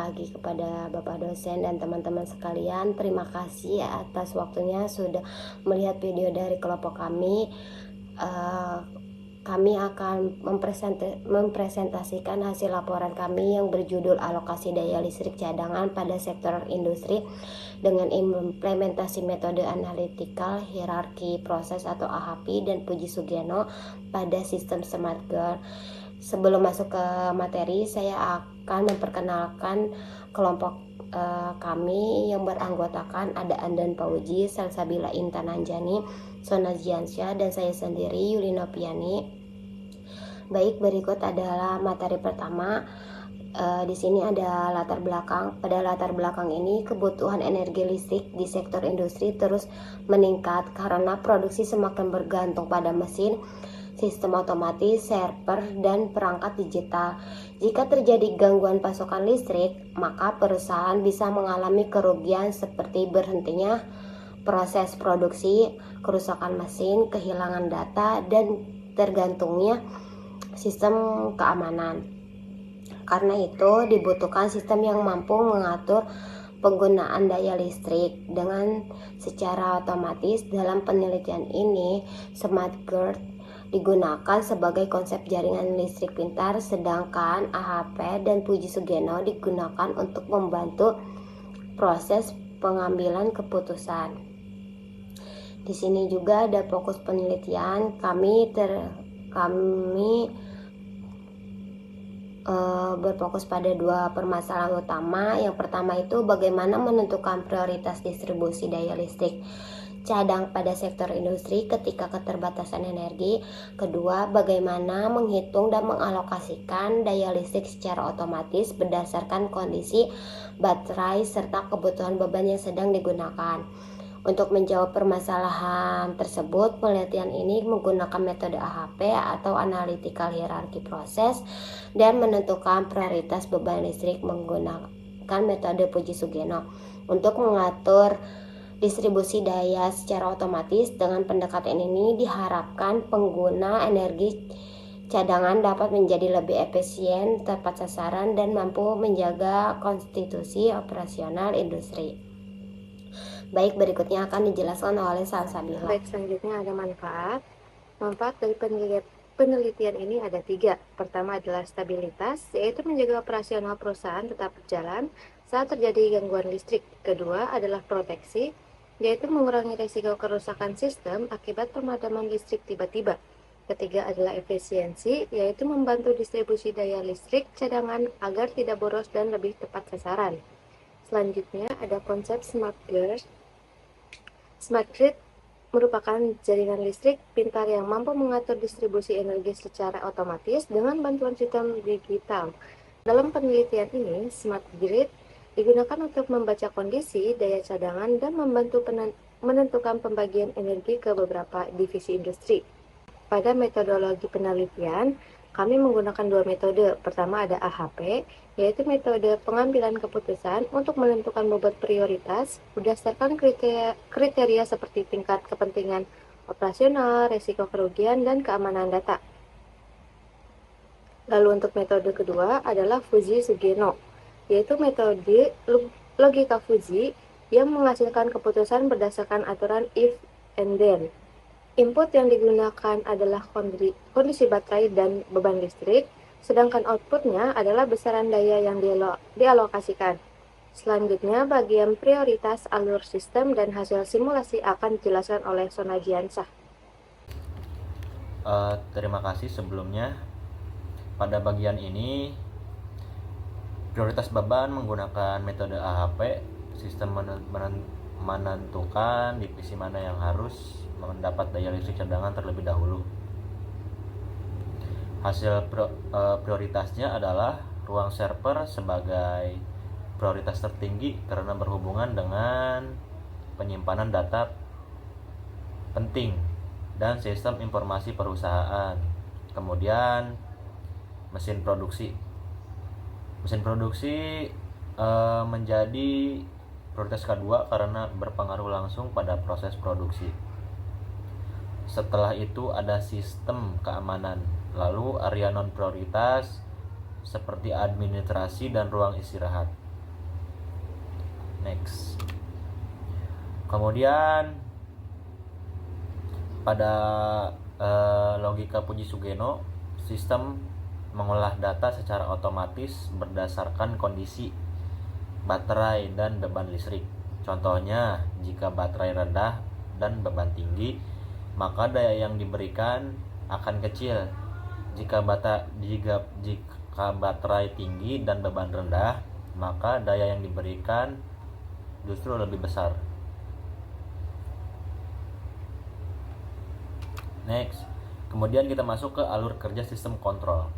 pagi kepada Bapak dosen dan teman-teman sekalian. Terima kasih atas waktunya sudah melihat video dari kelompok kami. Kami akan mempresentasikan hasil laporan kami yang berjudul alokasi daya listrik cadangan pada sektor industri dengan implementasi metode analytical hierarchy proses atau AHP dan Puji Sugiono pada sistem smart grid. Sebelum masuk ke materi, saya akan memperkenalkan kelompok kami yang beranggotakan ada Andan Pauji, Salsabila Intan Anjani, Sona Ziansyah, dan saya sendiri Yuli Nopiani. Baik, berikut adalah materi pertama. Di sini ada latar belakang. Pada latar belakang ini, kebutuhan energi listrik di sektor industri terus meningkat karena produksi semakin bergantung pada mesin, sistem otomatis, server, dan perangkat digital. Jika terjadi gangguan pasokan listrik, maka perusahaan bisa mengalami kerugian seperti berhentinya proses produksi, kerusakan mesin, kehilangan data, dan tergantungnya sistem keamanan. Karena itu dibutuhkan sistem yang mampu mengatur penggunaan daya listrik dengan secara otomatis. Dalam penelitian ini, smart grid digunakan sebagai konsep jaringan listrik pintar, sedangkan AHP dan Puji Sugiono digunakan untuk membantu proses pengambilan keputusan. Di sini juga ada fokus penelitian kami berfokus pada dua permasalahan utama. Yang pertama itu bagaimana menentukan prioritas distribusi daya listrik cadang pada sektor industri ketika keterbatasan energi. Kedua, bagaimana menghitung dan mengalokasikan daya listrik secara otomatis berdasarkan kondisi baterai serta kebutuhan beban yang sedang digunakan. Untuk menjawab permasalahan tersebut, penelitian ini menggunakan metode AHP atau Analytical Hierarchy Process dan menentukan prioritas beban listrik menggunakan metode Puji Sugiono untuk mengatur distribusi daya secara otomatis. Dengan pendekatan ini diharapkan pengguna energi cadangan dapat menjadi lebih efisien, tepat sasaran, dan mampu menjaga konstitusi operasional industri. Baik, berikutnya akan dijelaskan oleh Salsabila. Baik, selanjutnya ada manfaat. Manfaat dari penelitian ini ada 3. Pertama adalah stabilitas, yaitu menjaga operasional perusahaan tetap berjalan saat terjadi gangguan listrik. Kedua adalah proteksi, yaitu mengurangi risiko kerusakan sistem akibat pemadaman listrik tiba-tiba. Ketiga adalah efisiensi, yaitu membantu distribusi daya listrik cadangan agar tidak boros dan lebih tepat sasaran. Selanjutnya ada konsep smart grid. Smart grid merupakan jaringan listrik pintar yang mampu mengatur distribusi energi secara otomatis dengan bantuan sistem digital. Dalam penelitian ini, smart grid digunakan untuk membaca kondisi daya cadangan dan membantu menentukan pembagian energi ke beberapa divisi industri. Pada metodologi penelitian, kami menggunakan 2 metode. Pertama ada AHP, yaitu metode pengambilan keputusan untuk menentukan bobot prioritas berdasarkan kriteria seperti tingkat kepentingan operasional, risiko kerugian, dan keamanan data. Lalu untuk metode kedua adalah Puji Sugiono, yaitu metode logika Puji yang menghasilkan keputusan berdasarkan aturan if and then. Input yang digunakan adalah kondisi baterai dan beban listrik, sedangkan outputnya adalah besaran daya yang dialokasikan. Selanjutnya, bagian prioritas alur sistem dan hasil simulasi akan dijelaskan oleh Sona Ziansyah. Terima kasih sebelumnya. Pada bagian ini, prioritas beban menggunakan metode AHP, sistem menentukan divisi mana yang harus mendapat daya listrik cadangan terlebih dahulu. Hasil prioritasnya adalah ruang server sebagai prioritas tertinggi karena berhubungan dengan penyimpanan data penting dan sistem informasi perusahaan. Kemudian mesin produksi menjadi prioritas kedua karena berpengaruh langsung pada proses produksi. Setelah itu ada sistem keamanan, lalu area non prioritas seperti administrasi dan ruang istirahat. Next. Kemudian pada logika Puji Sugeno, sistem mengolah data secara otomatis berdasarkan kondisi baterai dan beban listrik. Contohnya, jika baterai rendah dan beban tinggi, maka daya yang diberikan akan kecil. Jika baterai tinggi dan beban rendah, maka daya yang diberikan justru lebih besar. Next. Kemudian kita masuk ke alur kerja sistem kontrol.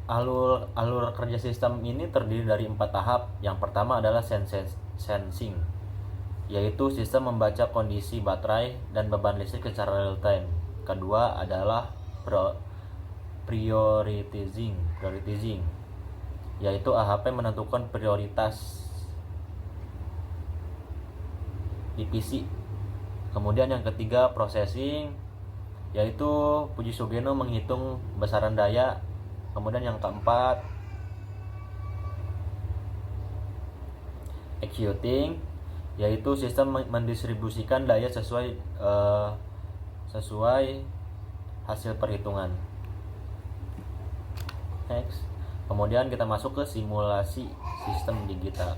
Alur kerja sistem ini terdiri dari 4 tahap. Yang pertama adalah sensing, yaitu sistem membaca kondisi baterai dan beban listrik secara real time. Kedua adalah prioritizing, yaitu AHP menentukan prioritas divisi. Kemudian yang ketiga processing, yaitu Puji Sugeno menghitung besaran daya. Kemudian yang keempat executing, yaitu sistem mendistribusikan daya sesuai hasil perhitungan. Next. Kemudian kita masuk ke simulasi sistem digital.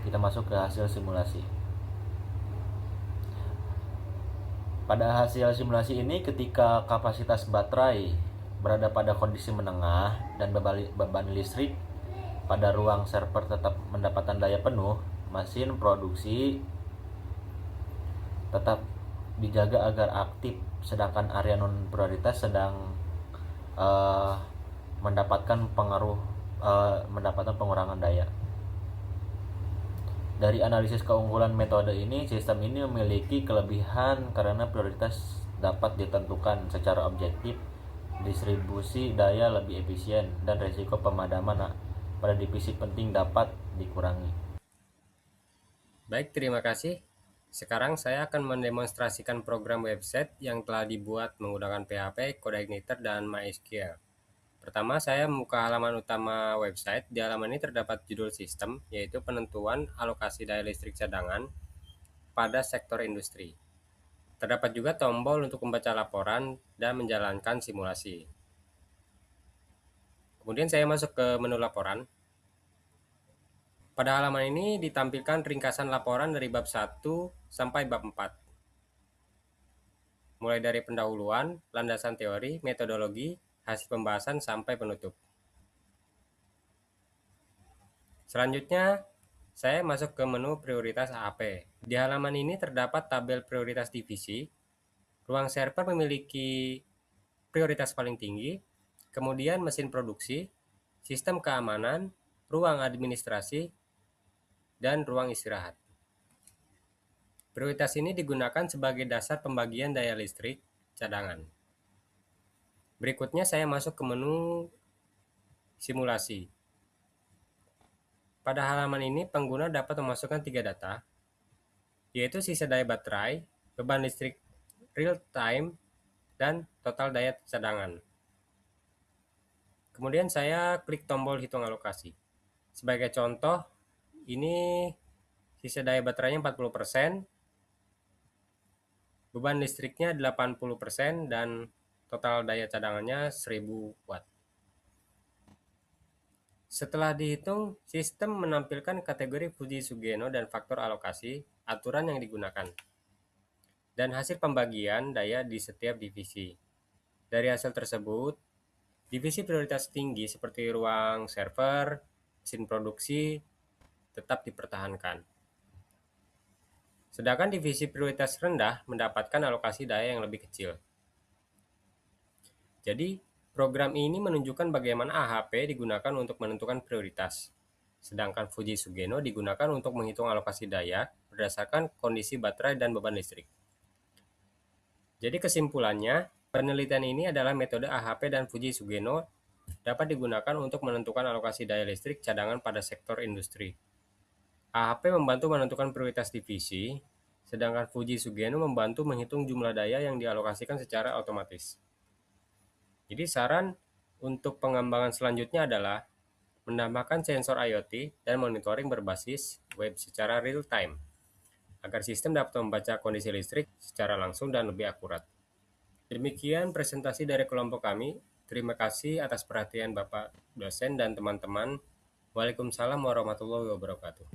Kita masuk ke hasil simulasi. Pada hasil simulasi ini, ketika kapasitas baterai berada pada kondisi menengah dan beban listrik pada ruang server tetap mendapatkan daya penuh, mesin produksi tetap dijaga agar aktif, sedangkan area non prioritas sedang mendapatkan pengurangan daya. Dari analisis keunggulan metode ini, sistem ini memiliki kelebihan karena prioritas dapat ditentukan secara objektif, distribusi daya lebih efisien, dan risiko pemadaman pada divisi penting dapat dikurangi. Baik, terima kasih. Sekarang saya akan mendemonstrasikan program website yang telah dibuat menggunakan PHP, CodeIgniter, dan MySQL. Pertama, saya membuka halaman utama website. Di halaman ini terdapat judul sistem, yaitu penentuan alokasi daya listrik cadangan pada sektor industri. Terdapat juga tombol untuk membaca laporan dan menjalankan simulasi. Kemudian saya masuk ke menu laporan. Pada halaman ini ditampilkan ringkasan laporan dari bab 1 sampai bab 4. Mulai dari pendahuluan, landasan teori, metodologi, hasil pembahasan, sampai penutup. Selanjutnya, saya masuk ke menu prioritas AAP. Di halaman ini terdapat tabel prioritas divisi. Ruang server memiliki prioritas paling tinggi, kemudian mesin produksi, sistem keamanan, ruang administrasi, dan ruang istirahat. Prioritas ini digunakan sebagai dasar pembagian daya listrik cadangan. Berikutnya saya masuk ke menu simulasi. Pada halaman ini pengguna dapat memasukkan 3 data, yaitu sisa daya baterai, beban listrik real time, dan total daya cadangan. Kemudian saya klik tombol hitung alokasi. Sebagai contoh, ini sisa daya baterainya 40%, beban listriknya 80%, dan total daya cadangannya 1000 watt. Setelah dihitung, sistem menampilkan kategori Puji Sugeno dan faktor alokasi, aturan yang digunakan, dan hasil pembagian daya di setiap divisi. Dari hasil tersebut, divisi prioritas tinggi seperti ruang server, mesin produksi tetap dipertahankan. Sedangkan divisi prioritas rendah mendapatkan alokasi daya yang lebih kecil. Jadi, program ini menunjukkan bagaimana AHP digunakan untuk menentukan prioritas, sedangkan Puji Sugeno digunakan untuk menghitung alokasi daya berdasarkan kondisi baterai dan beban listrik. Jadi kesimpulannya, penelitian ini adalah metode AHP dan Puji Sugeno dapat digunakan untuk menentukan alokasi daya listrik cadangan pada sektor industri. AHP membantu menentukan prioritas divisi, sedangkan Puji Sugeno membantu menghitung jumlah daya yang dialokasikan secara otomatis. Jadi saran Untuk pengembangan selanjutnya adalah menambahkan sensor IoT dan monitoring berbasis web secara real-time, agar sistem dapat membaca kondisi listrik secara langsung dan lebih akurat. Demikian presentasi dari kelompok kami. Terima kasih atas perhatian Bapak dosen dan teman-teman. Waalaikumsalam warahmatullahi wabarakatuh.